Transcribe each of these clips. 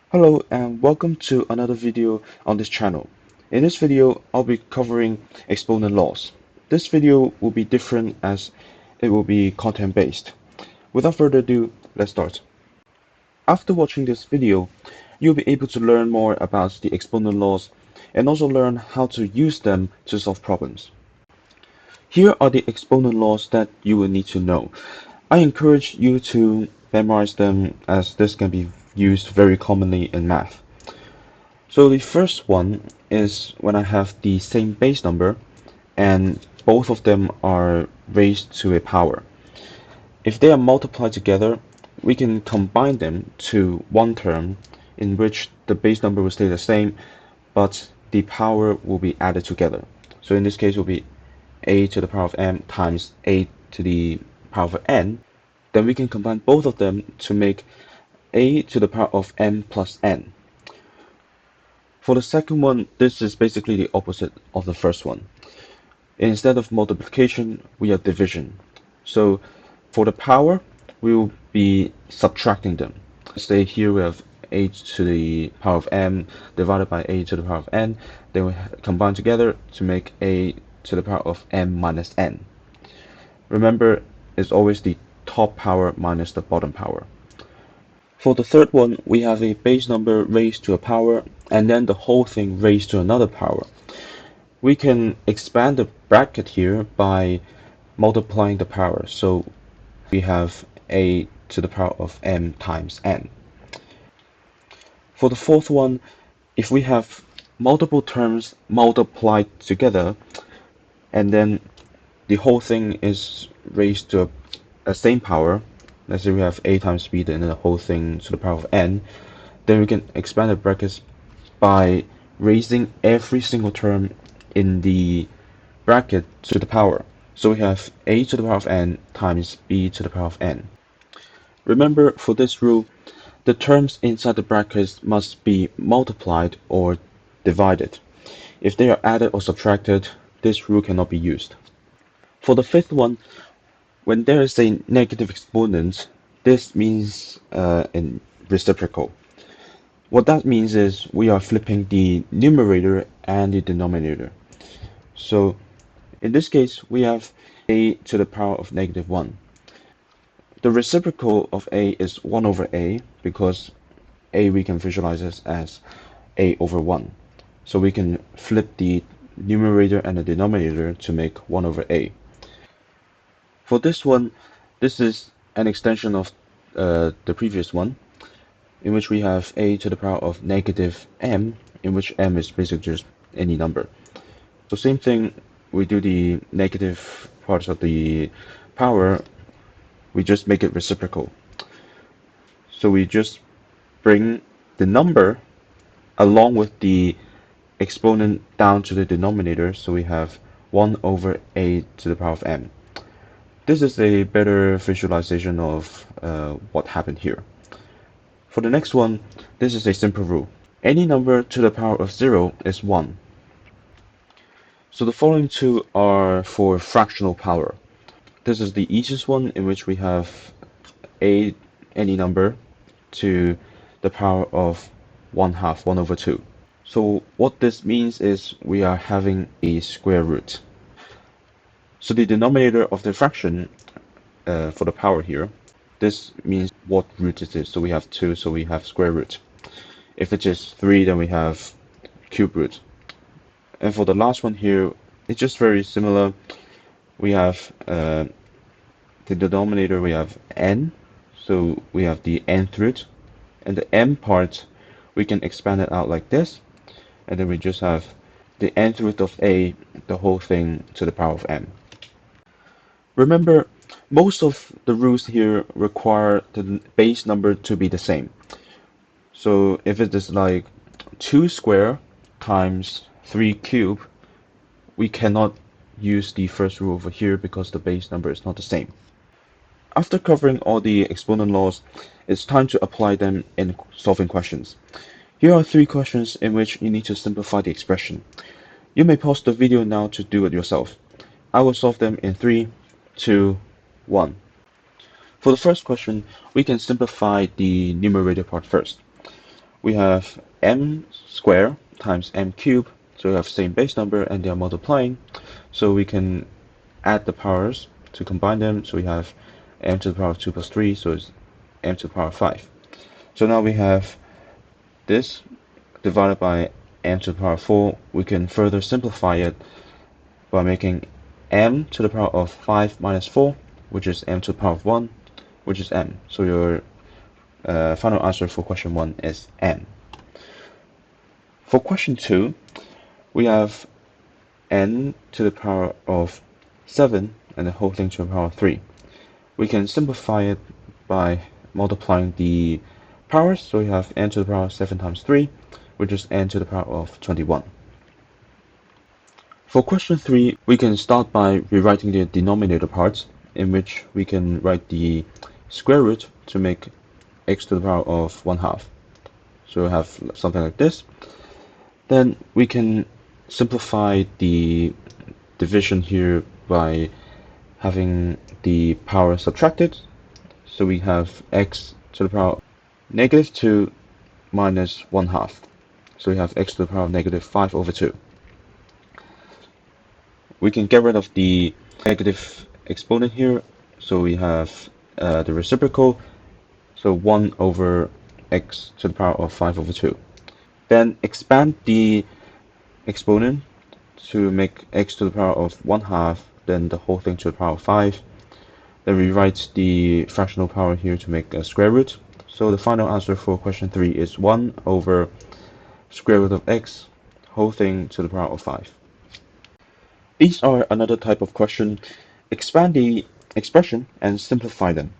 Hello and welcome to another video on this channel. In this video, I'll be covering exponent laws. This video will be different as it will be content based. Without further ado, let's start. After watching this video, you'll be able to learn more about the exponent laws and also learn how to use them to solve problems. Here are the exponent laws that you will need to know. I encourage you to memorize them as this can be used very commonly in math. So the first one is when I have the same base number and both of them are raised to a power. If they are multiplied together, we can combine them to one term in which the base number will stay the same, but the power will be added together. So in this case, it will be a to the power of m times a to the power of n. Then we can combine both of them to make a to the power of m plus n. For the second one, this is basically the opposite of the first one. Instead of multiplication, we have division. So for the power, we will be subtracting them. Say here we have a to the power of m divided by a to the power of n. Then we combine together to make a to the power of m minus n. Remember, it's always the top power minus the bottom power. For the third one, we have a base number raised to a power, and then the whole thing raised to another power. We can expand the bracket here by multiplying the power. So we have a to the power of m times n. For the fourth one, if we have multiple terms multiplied together, and then the whole thing is raised to a same power, let's say we have a times b and then the whole thing to the power of n, then we can expand the brackets by raising every single term in the bracket to the power. So we have a to the power of n times b to the power of n. Remember, for this rule, the terms inside the brackets must be multiplied or divided. If they are added or subtracted, this rule cannot be used. For the fifth one, when there is a negative exponent, this means in reciprocal. What that means is we are flipping the numerator and the denominator. So in this case, we have a to the power of negative 1. The reciprocal of a is 1 over a because a we can visualize this as a over 1. So we can flip the numerator and the denominator to make 1 over a. For this one, this is an extension of the previous one, in which we have a to the power of negative m, in which m is basically just any number. So same thing, we do the negative parts of the power, we just make it reciprocal. So we just bring the number along with the exponent down to the denominator, so we have 1 over a to the power of m. This is a better visualization of what happened here. For the next one, this is a simple rule. Any number to the power of 0 is 1. So the following two are for fractional power. This is the easiest one, in which we have any number to the power of 1/2, 1 over 2. So what this means is we are having a square root. So the denominator of the fraction for the power here, this means what root it is. So we have 2, so we have square root. If it is 3, then we have cube root. And for the last one here, it's just very similar. We have the denominator, we have n, so we have the nth root. And the m part, we can expand it out like this. And then we just have the nth root of a, the whole thing to the power of m. Remember, most of the rules here require the base number to be the same. So if it is like 2 square times 3 cube, we cannot use the first rule over here because the base number is not the same. After covering all the exponent laws, it's time to apply them in solving questions. Here are 3 questions in which you need to simplify the expression. You may pause the video now to do it yourself. I will solve them in 3, 2, 1. For the first question, we can simplify the numerator part first. we have m squared times m cubed, so we have same base number and they are multiplying, so we can add the powers to combine them, so we have m to the power of 2 plus 3, so it's m to the power of 5. So now we have this divided by m to the power of 4. We can further simplify it by making m to the power of 5 minus 4, which is m to the power of 1, which is m. So your final answer for question 1 is m. For question 2, we have n to the power of 7 and the whole thing to the power of 3. We can simplify it by multiplying the powers, so we have n to the power of 7 times 3, which is n to the power of 21. For question 3, we can start by rewriting the denominator parts, in which we can write the square root to make x to the power of 1/2. So we have something like this. Then we can simplify the division here by having the power subtracted. So we have x to the power of negative 2 minus 1/2. So we have x to the power of negative 5 over 2. We can get rid of the negative exponent here. So we have the reciprocal. So 1 over x to the power of 5 over 2. Then expand the exponent to make x to the power of 1/2, then the whole thing to the power of 5. Then we write the fractional power here to make a square root. So the final answer for question 3 is 1 over square root of x, whole thing to the power of 5. These are another type of question. Expand the expression and simplify them.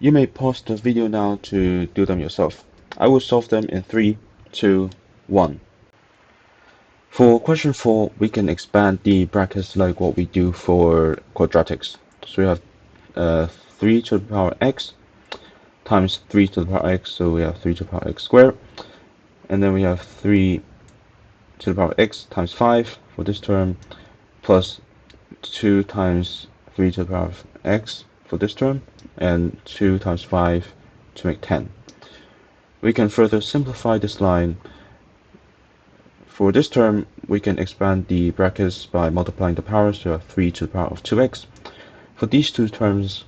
You may pause the video now to do them yourself. I will solve them in 3, 2, 1. For question 4, we can expand the brackets like what we do for quadratics. So we have 3 to the power x times 3 to the power x, so we have 3 to the power x squared. And then we have 3 to the power x times 5 for this term, plus 2 times 3 to the power of x for this term, and 2 times 5 to make 10. We can further simplify this line. For this term, we can expand the brackets by multiplying the powers to 3 to the power of 2x. For these two terms,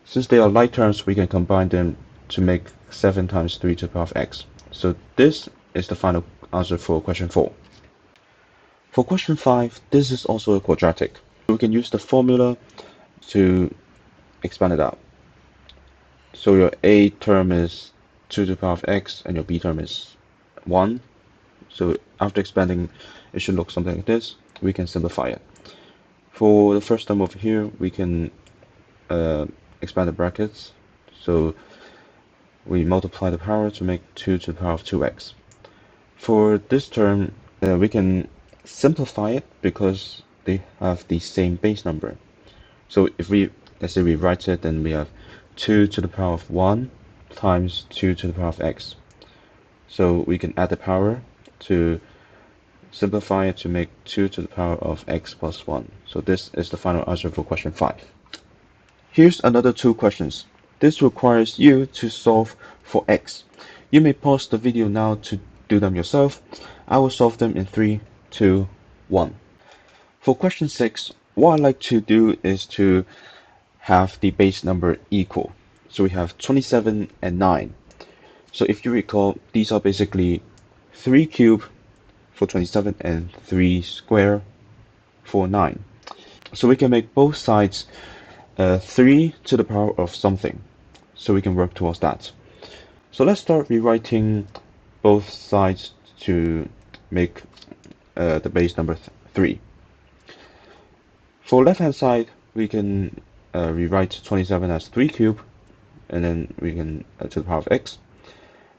since they are like terms, we can combine them to make 7 times 3 to the power of x. So this is the final answer for question 4. For question 5, this is also a quadratic. We can use the formula to expand it out. So your a term is 2 to the power of x and your b term is 1. So after expanding, it should look something like this. We can simplify it. For the first term over here, we can expand the brackets. So we multiply the power to make 2 to the power of 2x. For this term, we can simplify it because they have the same base number. So if let's say we write it, then we have 2 to the power of 1 times 2 to the power of x. So we can add the power to simplify it to make 2 to the power of x plus 1. So this is the final answer for question 5. Here's another 2 questions. This requires you to solve for x. You may pause the video now to do them yourself. I will solve them in 3, 2, 1. For question 6, what I like to do is to have the base number equal. So we have 27 and 9. So if you recall, these are basically 3 cubed for 27 and 3 square for 9. So we can make both sides 3 to the power of something. So we can work towards that. So let's start rewriting both sides to make the base number 3. For left hand side, we can rewrite 27 as 3 cubed, and then we can to the power of x.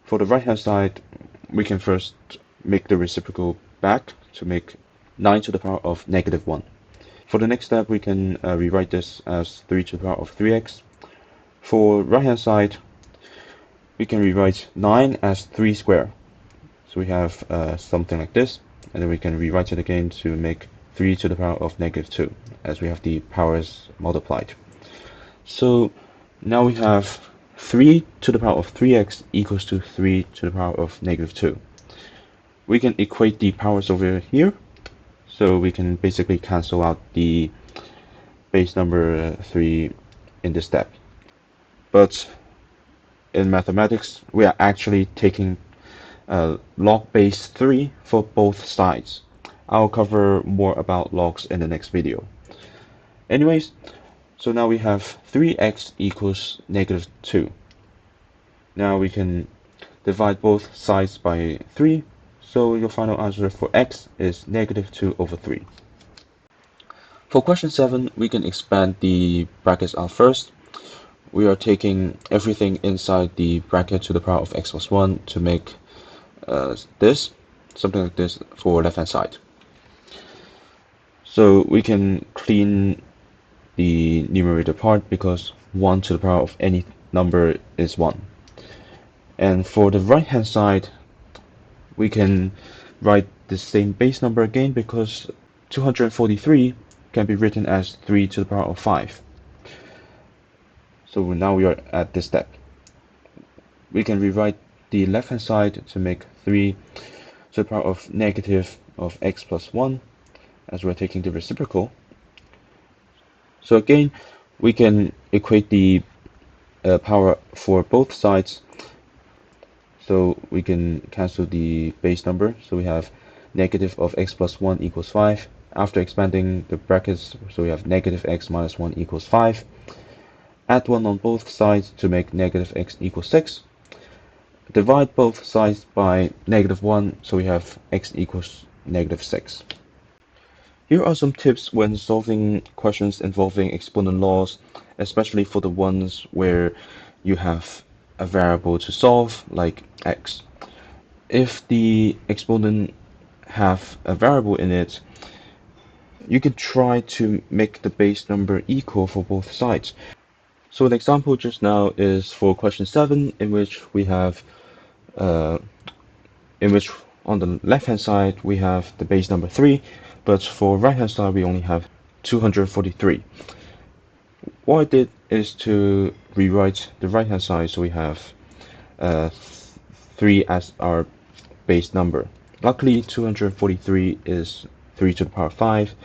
For the right hand side, we can first make the reciprocal back to make 9 to the power of negative 1. For the next step, we can rewrite this as 3 to the power of 3x. For right hand side, we can rewrite 9 as 3 square. So we have something like this, and then we can rewrite it again to make 3 to the power of negative 2, as we have the powers multiplied. So now we have 3 to the power of 3x equals to 3 to the power of negative 2. We can equate the powers over here, so we can basically cancel out the base number 3 in this step. But in mathematics, we are actually taking log base 3 for both sides. I'll cover more about logs in the next video. Anyways, so now we have 3x equals negative 2. Now we can divide both sides by 3, so your final answer for x is negative 2 over 3. For question 7, we can expand the brackets out first. We are taking everything inside the bracket to the power of x plus 1 to make something like this for left hand side. So we can clean the numerator part because 1 to the power of any number is 1. And for the right hand side, we can write the same base number again because 243 can be written as 3 to the power of 5. So now we are at this step. We can rewrite the left hand side to make 3 to the power of negative of x plus 1 as we're taking the reciprocal. So again, we can equate the power for both sides. So we can cancel the base number. So we have negative of x plus 1 equals 5. After expanding the brackets, so we have negative x minus 1 equals 5. Add 1 on both sides to make negative x equals 6. Divide both sides by negative 1, so we have x equals negative 6. Here are some tips when solving questions involving exponent laws, especially for the ones where you have a variable to solve, like x. If the exponent have a variable in it, you can try to make the base number equal for both sides. So an example just now is for question 7, in which we have on the left hand side we have the base number 3, but for right hand side we only have 243. What I did is to rewrite the right hand side, so we have 3 as our base number. Luckily 243 is 3 to the power 5,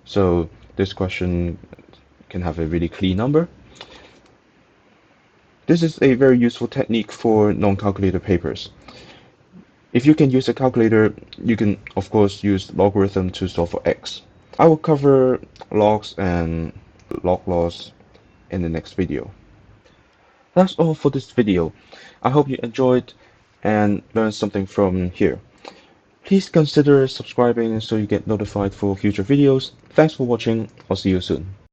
so this question can have a really clean number. This is a very useful technique for non-calculator papers. If you can use a calculator, you can of course use logarithm to solve for x. I will cover logs and log laws in the next video. That's all for this video. I hope you enjoyed and learned something from here. Please consider subscribing so you get notified for future videos. Thanks for watching. I'll see you soon.